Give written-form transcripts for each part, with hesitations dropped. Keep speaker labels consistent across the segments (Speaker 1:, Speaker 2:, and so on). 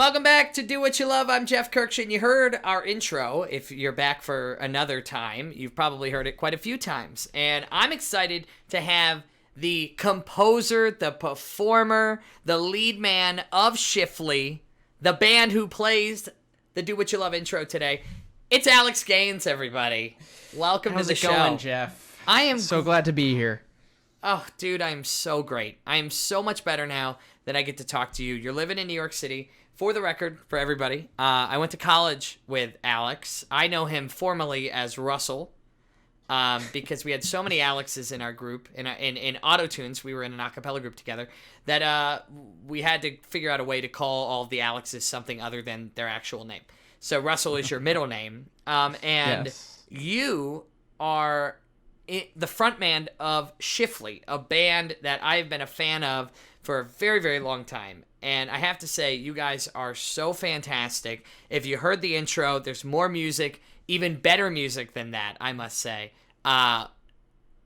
Speaker 1: Welcome back to Do What You Love. I'm Jeff Kirkshin. You heard our intro. If you're back for another time, you've probably heard it quite a few times. And I'm excited to have the composer, the performer, the lead man of Shiffley, the band who plays the Do What You Love intro today. It's Alex Ganes, everybody. Welcome to the show.
Speaker 2: How's it going, Jeff?
Speaker 1: I am
Speaker 2: so glad to be here.
Speaker 1: Oh, dude, I am so great. I am so much better now that I get to talk to you. You're living in New York City. For the record, for everybody, I went to college with Alex. I know him formally as Russell because we had so many Alexes in our group. In Autotunes, we were in an a cappella group together, that we had to figure out a way to call all of the Alexes something other than their actual name. So Russell is your middle name. And yes. You are the frontman of Shiffley, a band that I've been a fan of for a very, very long time. And I have to say, you guys are so fantastic. If you heard the intro, there's more music, even better music than that, I must say,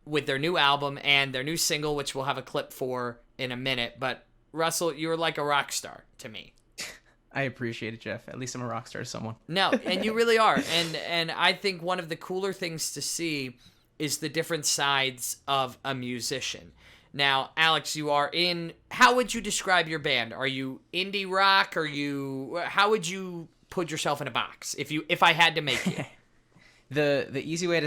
Speaker 1: with their new album and their new single, which we'll have a clip for in a minute. But Russell, you're like a rock star to me.
Speaker 2: I appreciate it, Jeff. At least I'm a rock star to someone.
Speaker 1: No, and you really are. And I think one of the cooler things to see is the different sides of a musician. Now, Alex, you are in. How would you describe your band? Are you indie rock? How would you put yourself in a box if I had to make you?
Speaker 2: The easy way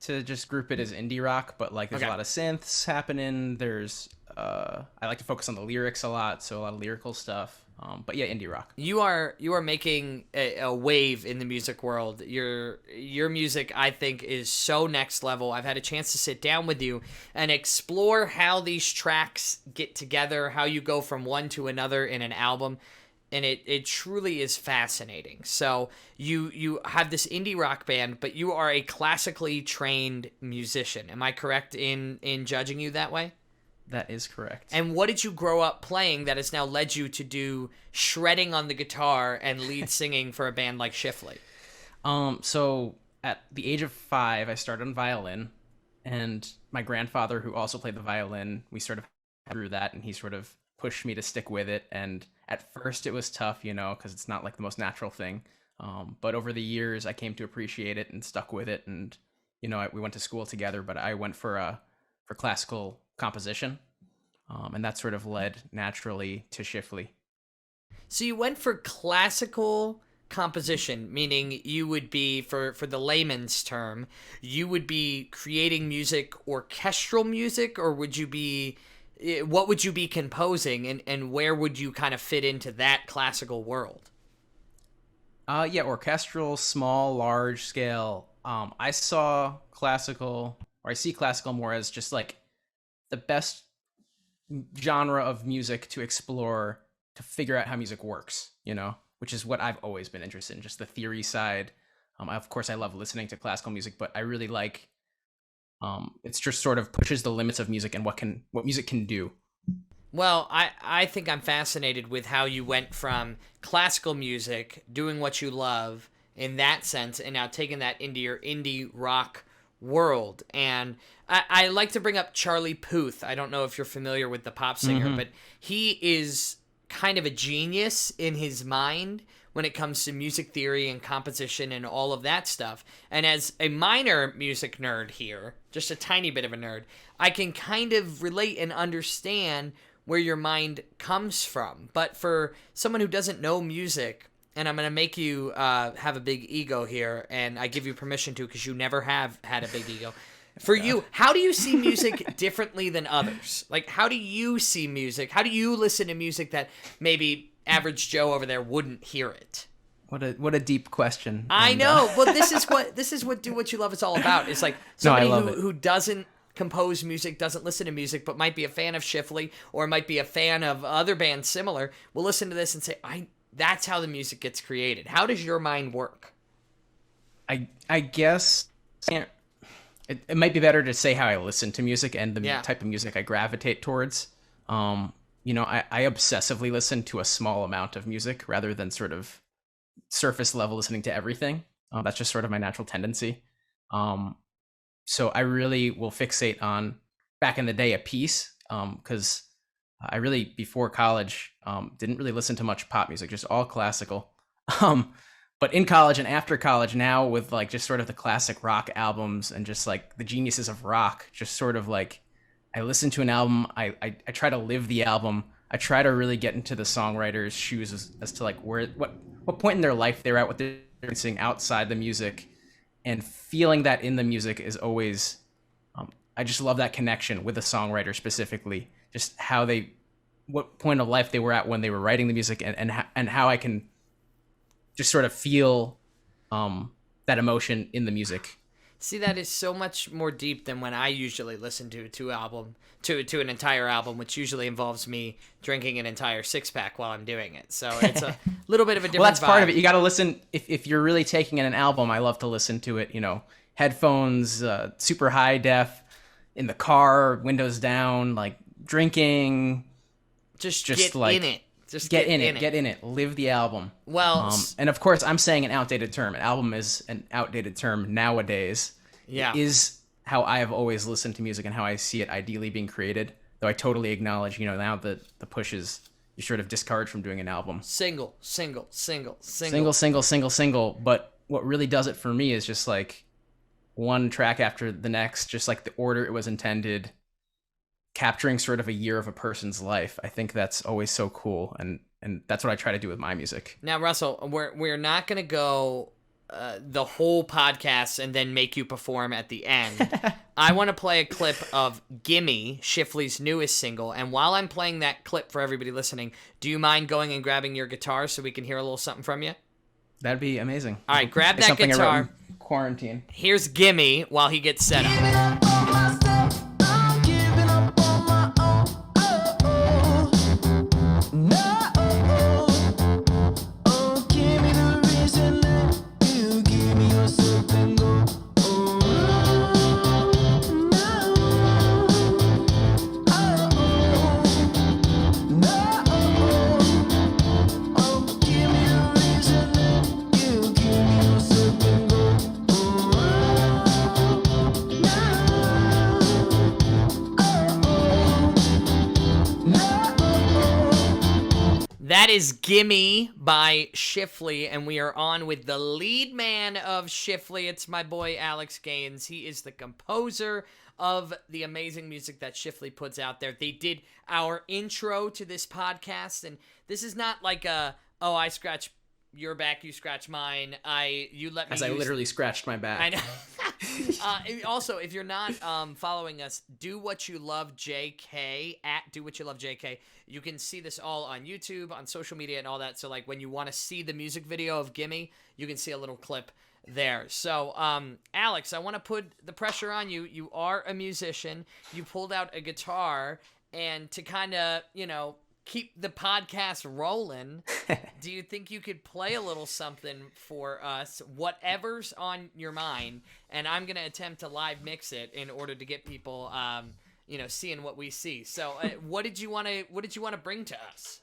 Speaker 2: to just group it is indie rock, but like there's a lot of synths happening. There's I like to focus on the lyrics a lot, so a lot of lyrical stuff. But yeah, indie rock.
Speaker 1: You are making a wave in the music world. Your music, I think, is so next level. I've had a chance to sit down with you and explore how these tracks get together, how you go from one to another in an album, and it truly is fascinating. So you have this indie rock band, but you are a classically trained musician. Am I correct in judging you that way?
Speaker 2: That is correct.
Speaker 1: And what did you grow up playing that has now led you to do shredding on the guitar and lead singing for a band like Shiffley?
Speaker 2: So at the age of 5, I started on violin, and my grandfather, who also played the violin, we sort of through that, and he sort of pushed me to stick with it. And at first it was tough, because it's not like the most natural thing. But over the years, I came to appreciate it and stuck with it. And, we went to school together, but I went for classical composition, and that sort of led naturally to Shiffley.
Speaker 1: So you went for classical composition, meaning you would be, for the layman's term, you would be creating music, orchestral music, or what would you be composing, and where would you kind of fit into that classical world?
Speaker 2: Yeah, orchestral, small, large scale. I see classical more as just like the best genre of music to explore, to figure out how music works, which is what I've always been interested in, just the theory side. Of course, I love listening to classical music, but I really like, it's just sort of pushes the limits of music and what music can do.
Speaker 1: Well, I think I'm fascinated with how you went from classical music, doing what you love in that sense, and now taking that into your indie rock world. And I like to bring up Charlie Puth. I don't know if you're familiar with the pop singer, but he is kind of a genius in his mind when it comes to music theory and composition and all of that stuff. And as a minor music nerd here, just a tiny bit of a nerd, I can kind of relate and understand where your mind comes from. But for someone who doesn't know music, and I'm going to make you have a big ego here, and I give you permission to because you never have had a big ego. For you, how do you see music differently than others? Like, how do you see music? How do you listen to music that maybe average Joe over there wouldn't hear it?
Speaker 2: What a deep question.
Speaker 1: I know. Well, this is what Do What You Love is all about. It's like somebody who doesn't compose music, doesn't listen to music, but might be a fan of Shiffley or might be a fan of other bands similar, will listen to this and say, that's how the music gets created. How does your mind work?
Speaker 2: I guess it might be better to say how I listen to music and the type of music I gravitate towards. I obsessively listen to a small amount of music rather than sort of surface level listening to everything. That's just sort of my natural tendency. So I really will fixate on, back in the day, a piece, because I really, before college, didn't really listen to much pop music, just all classical. Um, but in college and after college now, with like just sort of the classic rock albums and just like the geniuses of rock, just sort of like I listen to an album, I try to live the album. I try to really get into the songwriter's shoes as to like what point in their life they're at, what they're experiencing outside the music, and feeling that in the music is always. I just love that connection with the songwriter specifically, just what point of life they were at when they were writing the music, and how I can just sort of feel that emotion in the music.
Speaker 1: See, that is so much more deep than when I usually listen to an entire album, which usually involves me drinking an entire 6-pack while I'm doing it. So it's a little bit of a different
Speaker 2: Well, that's
Speaker 1: vibe.
Speaker 2: part of it. You got to listen. If you're really taking in an album, I love to listen to it, headphones, super high def, in the car, windows down, like drinking.
Speaker 1: Just get in it. Just
Speaker 2: get in it. Live the album.
Speaker 1: Well,
Speaker 2: and of course, I'm saying an outdated term. An album is an outdated term nowadays.
Speaker 1: Yeah.
Speaker 2: It is how I have always listened to music and how I see it ideally being created. Though I totally acknowledge, now that the push is you're sort of discouraged from doing an album.
Speaker 1: Single.
Speaker 2: But what really does it for me is just like one track after the next, just like the order it was intended, capturing sort of a year of a person's life. I think that's always so cool, and that's what I try to do with my music.
Speaker 1: Now, Russell, we're not going to go the whole podcast and then make you perform at the end. I want to play a clip of Gimme, Shiffley's newest single, and while I'm playing that clip for everybody listening, do you mind going and grabbing your guitar so we can hear a little something from you?
Speaker 2: That'd be amazing.
Speaker 1: All right, grab that
Speaker 2: something
Speaker 1: guitar.
Speaker 2: I wrote in quarantine.
Speaker 1: Here's Gimme while he gets set up. That is Gimme by Shiffley, and we are on with the lead man of Shiffley. It's my boy Alex Ganes. He is the composer of the amazing music that Shiffley puts out there. They did our intro to this podcast, and this is not like I scratch your back, you scratch mine. You let me.
Speaker 2: As I literally scratched my back.
Speaker 1: I know. Also, if you're not following us, Do What You Love JK at Do What You Love JK. You can see this all on YouTube, on social media, and all that. So, like, when you want to see the music video of Gimme, you can see a little clip there. So, Alex, I want to put the pressure on you. You are a musician. You pulled out a guitar, and to kind of, keep the podcast rolling, do you think you could play a little something for us, whatever's on your mind? And I'm going to attempt to live mix it in order to get people, seeing what we see. So what did you want to bring to us?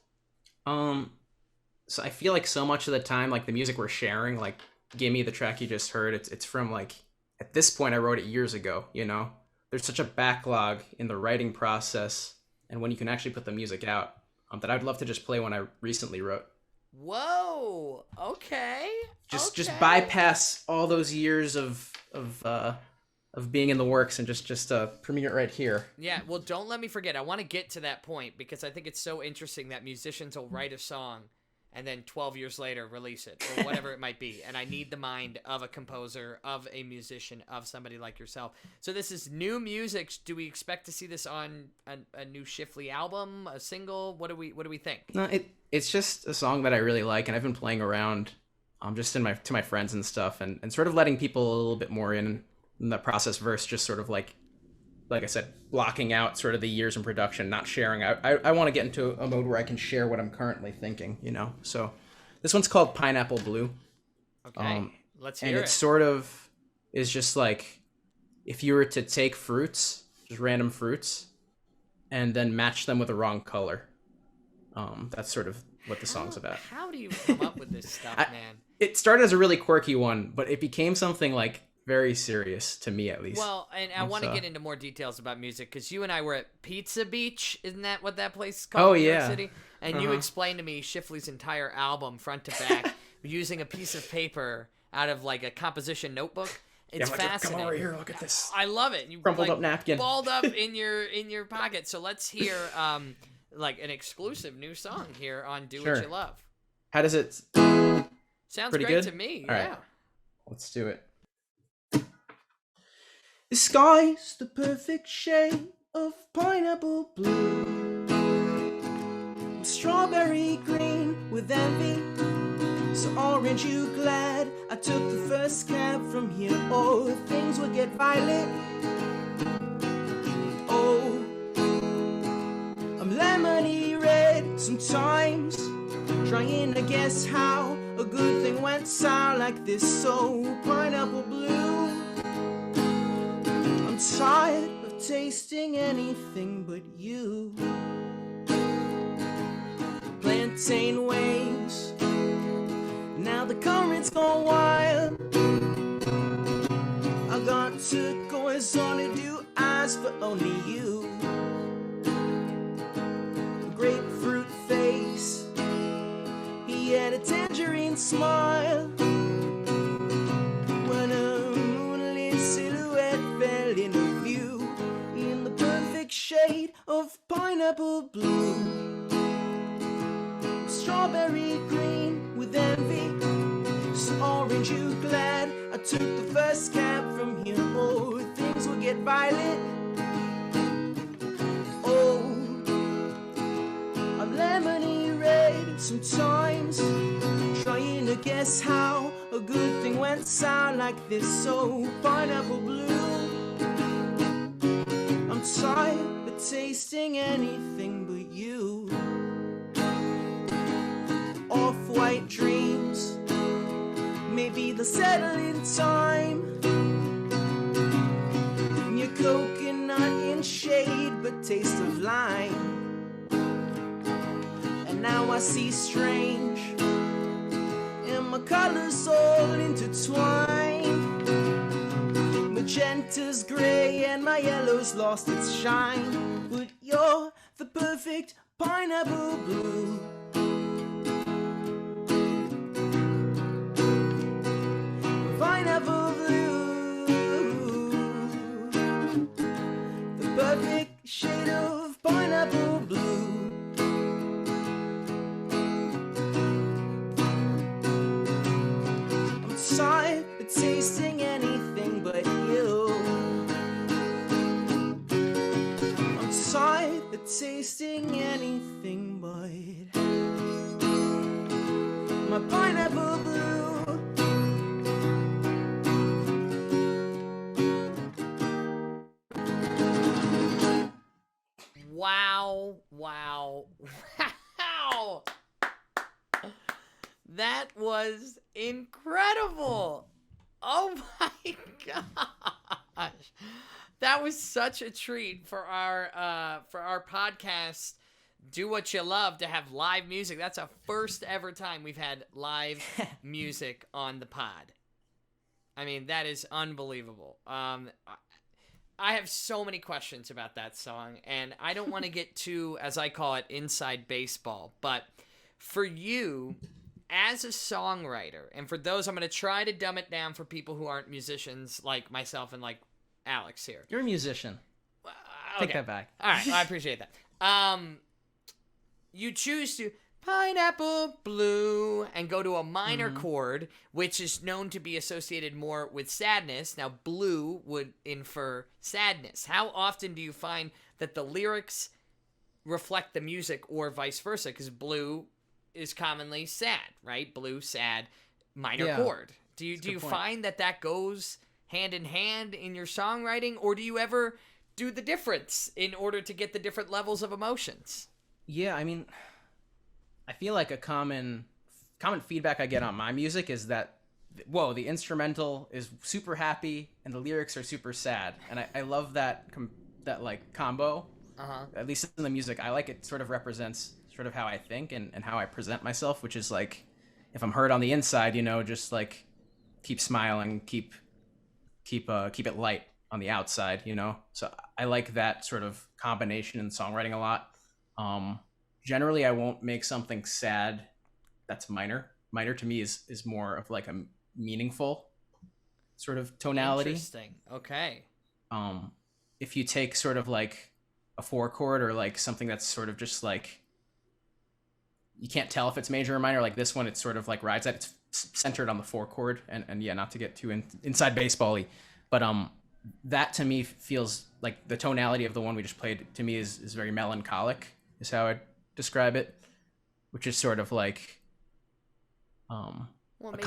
Speaker 2: So I feel like so much of the time, like the music we're sharing, like Gimme, the track you just heard, it's from like, at this point I wrote it years ago, there's such a backlog in the writing process and when you can actually put the music out, that I'd love to just play one I recently wrote.
Speaker 1: Whoa. Okay.
Speaker 2: Just bypass all those years of being in the works and just premiere it right here.
Speaker 1: Yeah. Well, don't let me forget. I want to get to that point because I think it's so interesting that musicians will write a song and then 12 years later release it or whatever it might be. And I need the mind of a composer, of a musician, of somebody like yourself. So this is new music. Do we expect to see this on a new Shiffley album, a single? What do we think?
Speaker 2: No, it's just a song that I really like, and I've been playing around just to my friends and stuff, and sort of letting people a little bit more in the process versus just sort of like I said, blocking out sort of the years in production, not sharing. I want to get into a mode where I can share what I'm currently thinking, So this one's called Pineapple Blue.
Speaker 1: Okay, let's hear it.
Speaker 2: And it sort of is just like if you were to take fruits, just random fruits, and then match them with the wrong color. That's sort of what the song's about.
Speaker 1: How do you come up with this stuff, man?
Speaker 2: It started as a really quirky one, but it became something like very serious to me, at least.
Speaker 1: Well, and I want to get into more details about music because you and I were at Pizza Beach. Isn't that what that place is called?
Speaker 2: Oh,
Speaker 1: in New York
Speaker 2: yeah.
Speaker 1: City? And you explained to me Shiffley's entire album, front to back, using a piece of paper out of like a composition notebook. It's fascinating.
Speaker 2: Come over here, look at this.
Speaker 1: I love it. You
Speaker 2: crumpled up napkin.
Speaker 1: Balled up in your pocket. So let's hear like an exclusive new song here on Do What You Love.
Speaker 2: How does it?
Speaker 1: Sounds
Speaker 2: pretty
Speaker 1: great
Speaker 2: good?
Speaker 1: to me.
Speaker 2: All
Speaker 1: yeah.
Speaker 2: right. Let's do it. The sky's the perfect shade of pineapple blue, strawberry green with envy, so orange you glad I took the first cab from here. Oh, things would get violent. Oh, I'm lemony red sometimes, trying to guess how a good thing went sour like this. So pineapple blue, I'm tired of tasting anything but you. Plantain waves, now the currents go wild. I got turquoise on to do eyes for only you. Grapefruit face, he had a tangerine smile when a moonlit silhouette fell into view in the perfect shade of pineapple blue, strawberry green with envy, so orange you glad I took the first cab from here. Oh, things will get violent. Oh, I'm lemony red sometimes, trying to guess how a good thing went sour like this. So pineapple blue, I'm tired of tasting anything but you. Off-white dreams, maybe they'll settle in time. Your coconut in shade, but taste of lime. And now I see strange, and my colors all intertwined. Magenta's gray and my yellow's lost its shine. But you're the perfect pineapple blue. Pineapple blue, the perfect shade of pineapple blue. I'm tired of tasting anything but you. I'm tired of tasting anything but my pineapple blue.
Speaker 1: Wow, wow, wow. That was incredible. Oh my gosh. That was such a treat for our podcast, Do What You Love, to have live music. That's a first ever time we've had live music on the pod. I mean, that is unbelievable. I have so many questions about that song, and I don't want to get too, as I call it, inside baseball. But for you, as a songwriter, and for those, I'm going to try to dumb it down for people who aren't musicians like myself and like Alex here.
Speaker 2: You're a musician.
Speaker 1: Okay.
Speaker 2: Take that back.
Speaker 1: All right, I appreciate that. You choose to pineapple blue and go to a minor chord, which is known to be associated more with sadness. Now, blue would infer sadness. How often do you find that the lyrics reflect the music or vice versa? Because blue is commonly sad, right? Blue, sad, minor chord. Do you find that goes hand in hand in your songwriting, or do you ever do the difference in order to get the different levels of emotions?
Speaker 2: Yeah, I mean, I feel like a common feedback I get on my music is that, whoa, the instrumental is super happy and the lyrics are super sad, and I love that like combo. At least in the music, I like it. Sort of represents sort of how I think and how I present myself, which is like, if I'm hurt on the inside, just like keep smiling, keep keep it light on the outside, you know. So I like that sort of combination in songwriting a lot. Generally, I won't make something sad that's minor. Minor to me is more of like a meaningful sort of tonality.
Speaker 1: Interesting. Okay.
Speaker 2: If you take sort of like a 4 chord or like something that's sort of just like you can't tell if it's major or minor, like this one, it's sort of like rides that. It's centered on the 4 chord, and yeah, not to get too inside baseball-y, but that to me feels like the tonality of the one we just played to me is very melancholic, is how I'd describe it, which is sort of like
Speaker 1: Well,
Speaker 2: a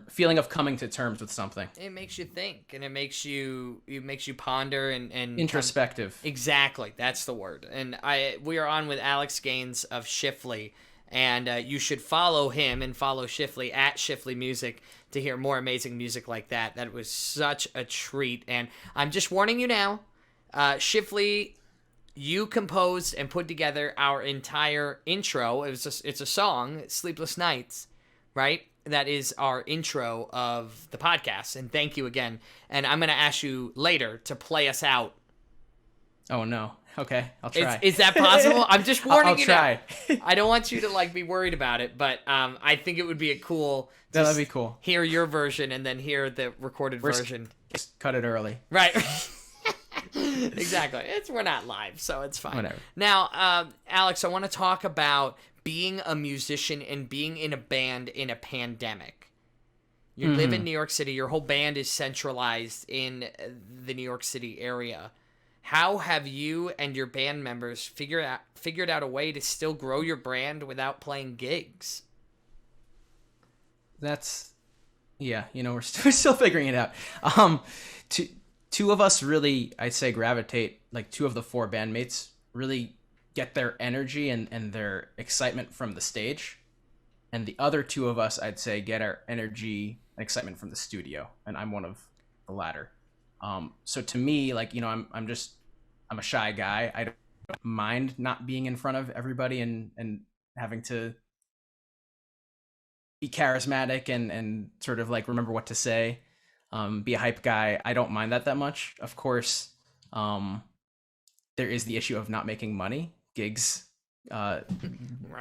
Speaker 2: feeling of coming to terms with something.
Speaker 1: it makes you think, and it makes you ponder and
Speaker 2: Introspective.
Speaker 1: Exactly, that's the word. And we are on with Alex Ganes of Shiffley, and you should follow him and follow Shiffley at Shiffley Music to hear more amazing music like that. That was such a treat, and I'm just warning you now, Shiffley, you composed and put together our entire intro. It's a song, Sleepless Nights, right? That is our intro of the podcast, and thank you again. And I'm going to ask you later to play us out.
Speaker 2: Oh no. Okay, I'll try.
Speaker 1: Is that possible? I'm just warning
Speaker 2: I'll
Speaker 1: you
Speaker 2: try.
Speaker 1: now. I don't want you to like be worried about it, but I think it would be cool to
Speaker 2: That'd be cool.
Speaker 1: hear your version and then hear the recorded version.
Speaker 2: Just cut it early.
Speaker 1: Right. Exactly. We're not live, so it's fine.
Speaker 2: Whatever.
Speaker 1: Now, Alex, I want to talk about being a musician and being in a band in a pandemic. You live in New York City. Your whole band is centralized in the New York City area. How have you and your band members figured out a way to still grow your brand without playing gigs?
Speaker 2: That's, yeah, you know, we're still figuring it out. Two of us really, I'd say, gravitate, like 2 of the 4 bandmates really get their energy and their excitement from the stage. And the other 2 of us, I'd say, get our energy and excitement from the studio. And I'm one of the latter. So to me, like, you know, I'm a shy guy. I don't mind not being in front of everybody and having to be charismatic and sort of like remember what to say, be a hype guy. I don't mind that much. Of course, there is the issue of not making money. Gigs
Speaker 1: Right.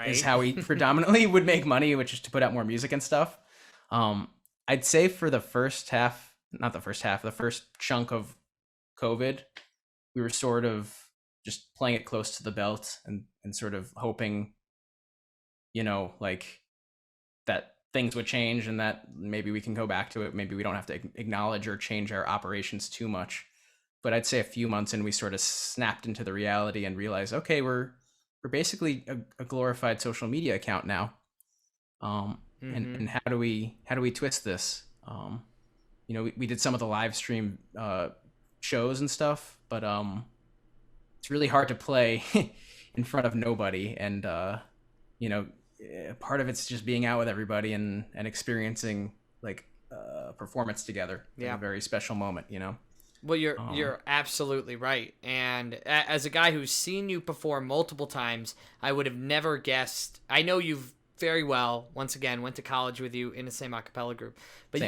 Speaker 2: is how we predominantly would make money, which is to put out more music and stuff. I'd say for the first chunk of COVID, we were sort of just playing it close to the belt and sort of hoping, you know, like that things would change and that maybe we can go back to it. Maybe we don't have to acknowledge or change our operations too much. But I'd say a few months in, we sort of snapped into the reality and realized, okay, we're basically a glorified social media account now. And how do we twist this? You know, we did some of the live stream shows and stuff, but it's really hard to play in front of nobody. And you know, part of it's just being out with everybody and experiencing like performance together.
Speaker 1: Yeah.
Speaker 2: In a very special moment, you know.
Speaker 1: Well, you're absolutely right. And as a guy who's seen you perform multiple times, I would have never guessed. I know you've very well, once again, went to college with you in the same a cappella group. But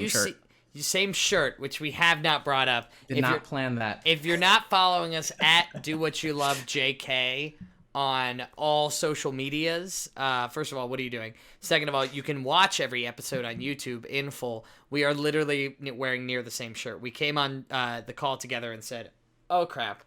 Speaker 1: same shirt, which we have not brought up.
Speaker 2: Did not plan that.
Speaker 1: If you're not following us at Do What You Love JK on all social medias, first of all, what are you doing? Second of all, you can watch every episode on YouTube in full. We are literally wearing near the same shirt. We came on the call together and said, oh, crap.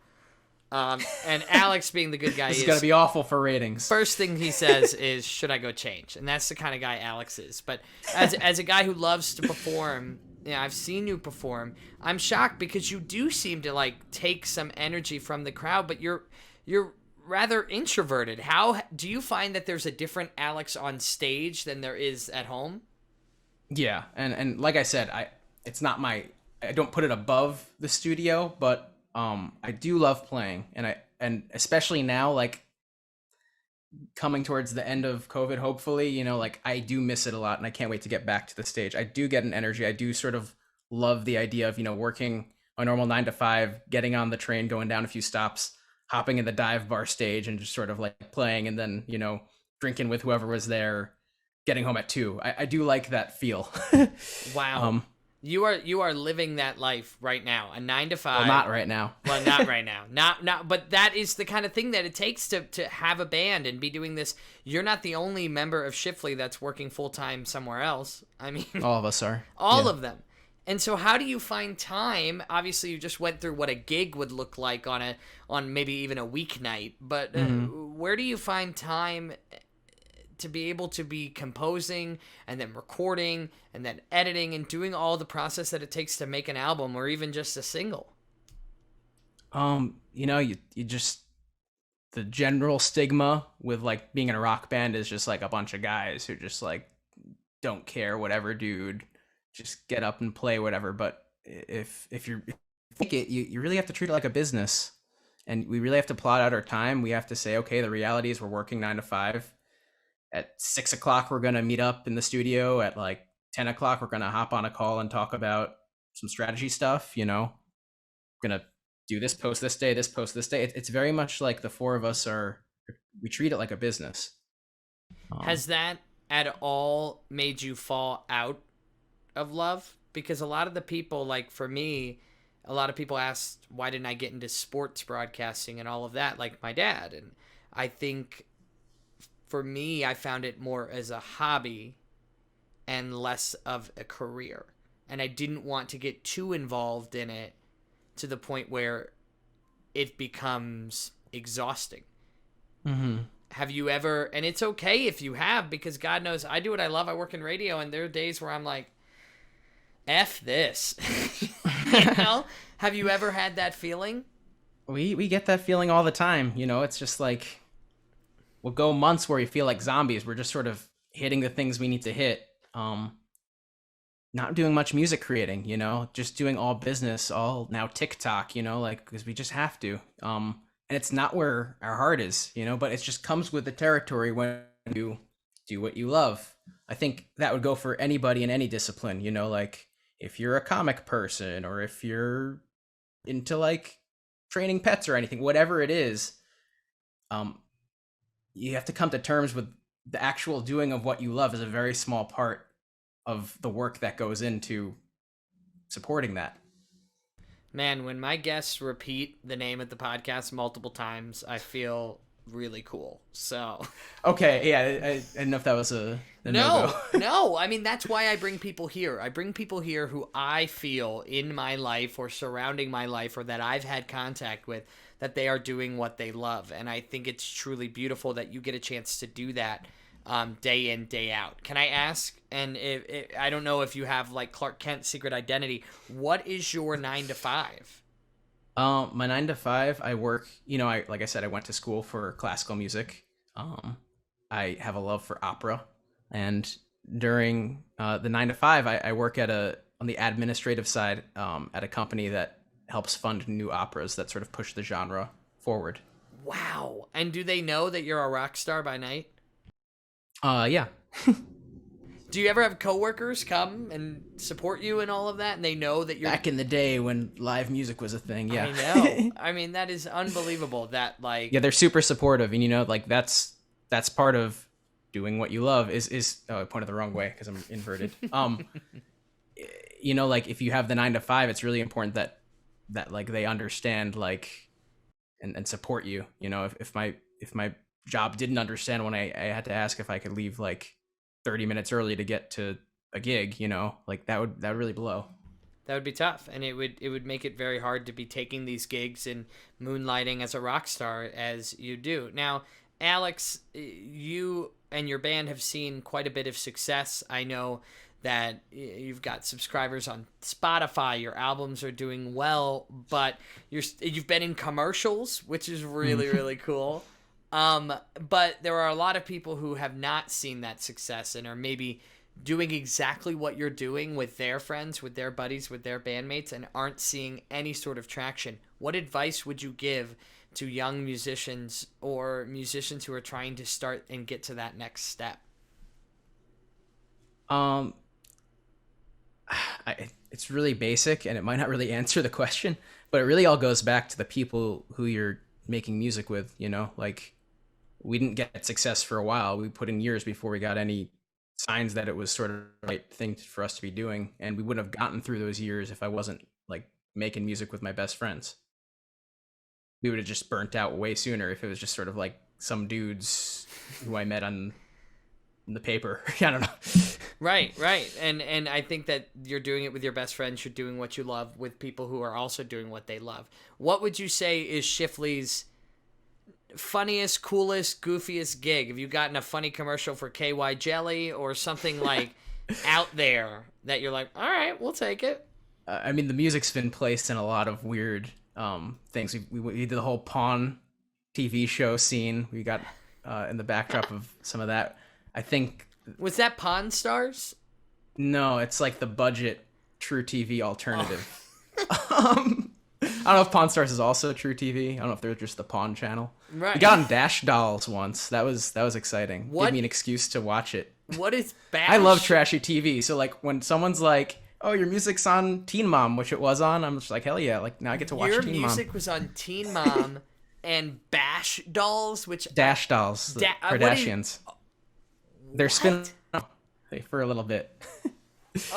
Speaker 1: And Alex, being the good guy,
Speaker 2: this is going to be awful for ratings.
Speaker 1: First thing he says is, should I go change? And that's the kind of guy Alex is. But as a guy who loves to perform, you know, I've seen you perform. I'm shocked because you do seem to like take some energy from the crowd, but you're rather introverted. How do you find that there's a different Alex on stage than there is at home?
Speaker 2: Yeah, and like I said, I don't put it above the studio, but I do love playing, and especially now, like coming towards the end of COVID, hopefully, you know, like I do miss it a lot, and I can't wait to get back to the stage. I do get an energy. I do sort of love the idea of, you know, working a normal 9 to 5, getting on the train, going down a few stops, hopping in the dive bar stage, and just sort of like playing, and then, you know, drinking with whoever was there, getting home at 2. I do like that feel.
Speaker 1: Wow. You are living that life right now, a 9 to 5.
Speaker 2: Well, not right now.
Speaker 1: Well, not right now. Not but that is the kind of thing that it takes to have a band and be doing this. You're not the only member of Shiffley that's working full-time somewhere else. I mean,
Speaker 2: All of us are.
Speaker 1: all
Speaker 2: Yeah.
Speaker 1: of them. And so how do you find time? Obviously, you just went through what a gig would look like on maybe even a weeknight, but where do you find time to be able to be composing and then recording and then editing and doing all the process that it takes to make an album or even just a single?
Speaker 2: You just, the general stigma with like being in a rock band is just like a bunch of guys who just like don't care, whatever, dude, just get up and play whatever. But if you think it, you really have to treat it like a business, and we really have to plot out our time. We have to say, okay, the reality is we're working 9 to 5. At 6 o'clock, we're gonna meet up in the studio. At like 10 o'clock, we're gonna hop on a call and talk about some strategy stuff. We're gonna do this post this day, this post this day. It's very much like the four of us we treat it like a business.
Speaker 1: Has that at all made you fall out of love? Because a lot of the people, like for me, a lot of people asked, why didn't I get into sports broadcasting and all of that, like my dad? And I think for me, I found it more as a hobby and less of a career. And I didn't want to get too involved in it to the point where it becomes exhausting.
Speaker 2: Mm-hmm.
Speaker 1: Have you ever, and it's okay if you have, because God knows I do what I love. I work in radio, and there are days where I'm like, F this. Have you ever had that feeling?
Speaker 2: We get that feeling all the time. It's just like, we'll go months where we feel like zombies. We're just sort of hitting the things we need to hit. Not doing much music creating, just doing all business, all now TikTok, because we just have to. And it's not where our heart is, but it just comes with the territory when you do what you love. I think that would go for anybody in any discipline, like if you're a comic person or if you're into like training pets or anything, whatever it is, you have to come to terms with the actual doing of what you love is a very small part of the work that goes into supporting that.
Speaker 1: Man, when my guests repeat the name of the podcast multiple times, I feel really cool. So
Speaker 2: okay, yeah, I didn't know if that was a
Speaker 1: no. I mean, that's why I bring people here. I bring people here who I feel in my life or surrounding my life or that I've had contact with, that they are doing what they love. And I think it's truly beautiful that you get a chance to do that day in, day out. Can I ask, and I don't know if you have like Clark Kent's secret identity, what is your 9 to 5?
Speaker 2: My 9 to 5, I work, like I said, I went to school for classical music. I have a love for opera, and during the 9 to 5, I work on the administrative side at a company that helps fund new operas that sort of push the genre forward.
Speaker 1: Wow. And do they know that you're a rock star by night?
Speaker 2: Yeah.
Speaker 1: Do you ever have coworkers come and support you and all of that, and they know that you're...
Speaker 2: Back in the day when live music was a thing, yeah.
Speaker 1: I know. I mean, that is unbelievable that, like...
Speaker 2: Yeah, they're super supportive, and, like, that's part of doing what you love is... Oh, I pointed the wrong way because I'm inverted. Like, if you have the 9 to 5, it's really important that like, they understand, like, and support you. If my job didn't understand when I had to ask if I could leave like 30 minutes early to get to a gig, like that would really blow.
Speaker 1: That would be tough, and it would make it very hard to be taking these gigs and moonlighting as a rock star as you do. Now, Alex, you and your band have seen quite a bit of success. I know that you've got subscribers on Spotify, your albums are doing well, but you've been in commercials, which is really, really cool. But there are a lot of people who have not seen that success and are maybe doing exactly what you're doing with their friends, with their buddies, with their bandmates, and aren't seeing any sort of traction. What advice would you give to young musicians or musicians who are trying to start and get to that next step?
Speaker 2: It's really basic, and it might not really answer the question, but it really all goes back to the people who you're making music with. Like, we didn't get success for a while. We put in years before we got any signs that it was sort of the right thing for us to be doing, and we wouldn't have gotten through those years if I wasn't like making music with my best friends. We would have just burnt out way sooner if it was just sort of like some dudes who I met on the paper. I don't know.
Speaker 1: Right. And I think that you're doing it with your best friends. You're doing what you love with people who are also doing what they love. What would you say is Shiffley's funniest, coolest, goofiest gig? Have you gotten a funny commercial for KY Jelly or something like out there that you're like, all right, we'll take it?
Speaker 2: I mean, the music's been placed in a lot of weird things. We did the whole Pawn TV show scene. We got in the backdrop of some of that. I think.
Speaker 1: Was that Pawn Stars?
Speaker 2: No, it's like the budget True TV alternative. I don't know if Pawn Stars is also True TV. I don't know if they're just the Pawn channel.
Speaker 1: Right.
Speaker 2: We got on Dash Dolls once. That was exciting.
Speaker 1: What?
Speaker 2: Gave me an excuse to watch it.
Speaker 1: What is Bash?
Speaker 2: I love trashy TV. So like when someone's like, "Oh, your music's on Teen Mom," which it was on, I'm just like, hell yeah! Like now I get to watch
Speaker 1: Your
Speaker 2: Teen Mom.
Speaker 1: music was on Teen Mom and Bash Dolls, which
Speaker 2: Dash Dolls, the Kardashians. They're spin for a little bit.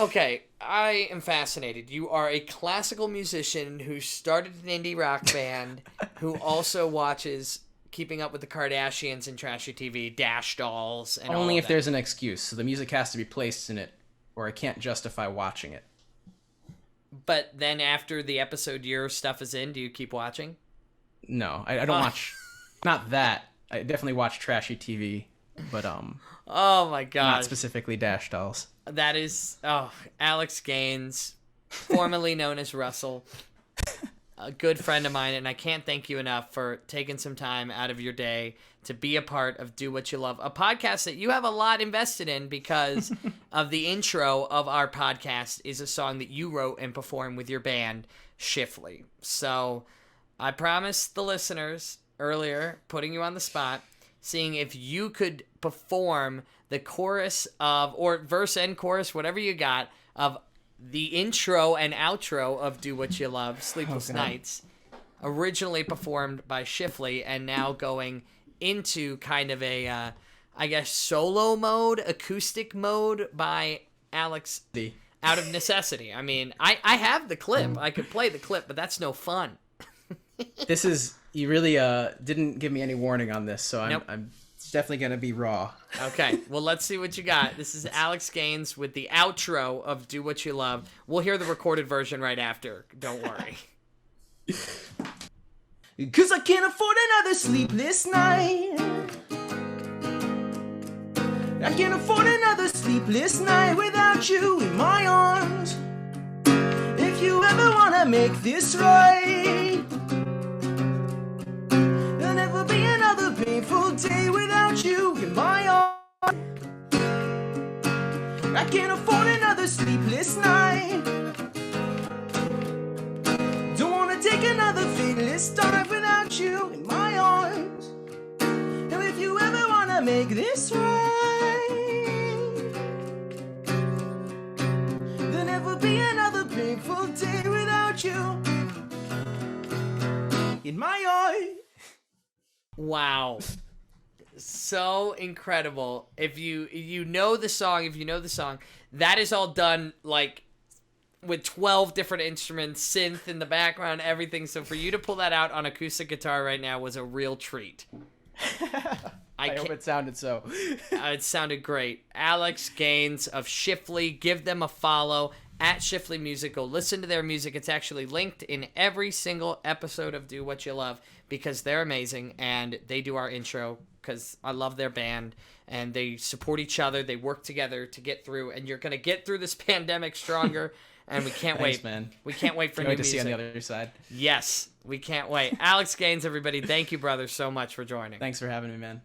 Speaker 1: Okay, I am fascinated. You are a classical musician who started an indie rock band, who also watches Keeping Up with the Kardashians and trashy TV, Dash Dolls, and
Speaker 2: only
Speaker 1: all
Speaker 2: if
Speaker 1: of
Speaker 2: there's an excuse. So the music has to be placed in it, or I can't justify watching it.
Speaker 1: But then after the episode your stuff is in, do you keep watching?
Speaker 2: No, I don't watch. Not that. I definitely watch trashy TV, but
Speaker 1: Oh my god.
Speaker 2: not specifically Dash Dolls.
Speaker 1: That is Alex Ganes, formerly known as Russell, a good friend of mine, and I can't thank you enough for taking some time out of your day to be a part of Do What You Love, a podcast that you have a lot invested in because of the intro of our podcast is a song that you wrote and performed with your band, Shiffley. So I promised the listeners earlier, putting you on the spot, seeing if you could perform the chorus of, or verse and chorus, whatever you got, of the intro and outro of Do What You Love, Sleepless Nights, originally performed by Shiffley and now going into kind of a, I guess, solo mode, acoustic mode by Alex out of necessity. I mean, I have the clip. I could play the clip, but that's no fun.
Speaker 2: This is, you really didn't give me any warning on this, so
Speaker 1: Nope.
Speaker 2: I'm it's definitely going to be raw.
Speaker 1: Okay, well, let's see what you got. This is Alex Gaines with the outro of Do What You Love. We'll hear the recorded version right after. Don't worry.
Speaker 3: 'Cause I can't afford another sleepless night. I can't afford another sleepless night without you in my arms. If you ever wanna make this right, there'll never be another painful day without you in my arms. I can't afford another sleepless night. Don't wanna take another fadeless dive without you in my arms. And if you ever wanna make this right, there'll never be another painful day without you in my arms.
Speaker 1: Wow. So incredible. If you know the song, that is all done like with 12 different instruments, synth in the background, everything. So for you to pull that out on acoustic guitar right now was a real treat.
Speaker 2: I hope it sounded so.
Speaker 1: It sounded great. Alex Gaines of Shiffley. Give them a follow at Shiffley Music. Go listen to their music. It's actually linked in every single episode of Do What You Love because they're amazing and they do our intro because I love their band and they support each other. They work together to get through, and you're going to get through this pandemic stronger. And we can't
Speaker 2: Thanks,
Speaker 1: wait,
Speaker 2: man.
Speaker 1: We can't wait for new
Speaker 2: Wait to
Speaker 1: music.
Speaker 2: see on the other side.
Speaker 1: Yes, we can't wait. Alex Gaines, everybody, thank you, brother, so much for joining.
Speaker 2: Thanks for having me, man.